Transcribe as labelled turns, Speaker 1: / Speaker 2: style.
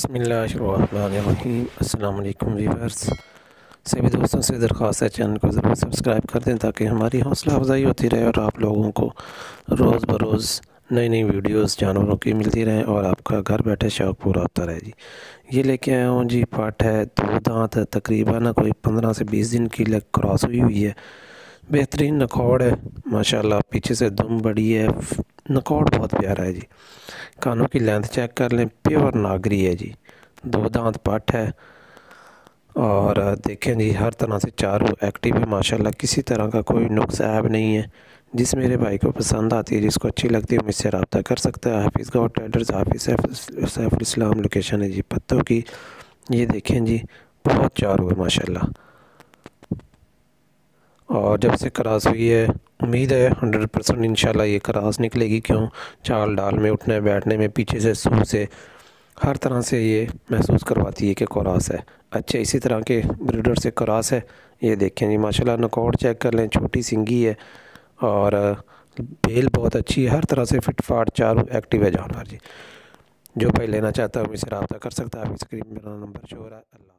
Speaker 1: बिस्मिल्लाहिर्रहमानिर्रहीम। अस्सलाम वालेकुम व्यूअर्स। सभी दोस्तों से दरख्वास्त है, चैनल को ज़रूर सब्सक्राइब कर दें ताकि हमारी हौसला अफजाई होती रहे और आप लोगों को रोज़ बरोज़ नई नई वीडियोस जानवरों की मिलती रहें और आपका घर बैठे शौक़ पूरा होता रहे जी। ये लेके आया हूँ जी, पाठ है, दो दांत, तकरीबन कोई 15 से 20 दिन की लग क्रॉस हुई है। बेहतरीन नखौड़ है माशाल्लाह, पीछे से दुम बड़ी है, नखौड़ बहुत प्यारा है जी। कानों की लेंथ चेक कर लें, प्योर नागरी है जी। दो दांत पाठ है और देखें जी, हर तरह से चारों एक्टिव है माशाल्लाह, किसी तरह का कोई नुक्स ऐब नहीं है। जिस मेरे भाई को पसंद आती है, जिसको अच्छी लगती है, मुझसे रब्ता कर सकता है। हाफिज़ गॉड ट्रेडर्स, हाफिज़ सैफुल इस्लाम लोकेशन है जी पत्तों की। ये देखें जी, बहुत चारों है माशाल्लाह। और जब से क्रॉस हुई है, उम्मीद है 100% इंशाल्लाह ये क्रॉस निकलेगी। क्यों, चाल डाल में, उठने बैठने में, पीछे से सूह से, हर तरह से ये महसूस करवाती है कि क्रॉस है। अच्छा, इसी तरह के ब्रीडर से क्रॉस है। ये देखें जी माशाल्लाह, नकौड़ चेक कर लें, छोटी सिंगी है और बेल बहुत अच्छी है, हर तरह से फिट फाट चारों एक्टिव है जानवर जी। जो भाई लेना चाहता है मुझसे रब्ता कर सकता है। अभी स्क्रीन पर मेरा नंबर शो हो रहा है। अल्लाह।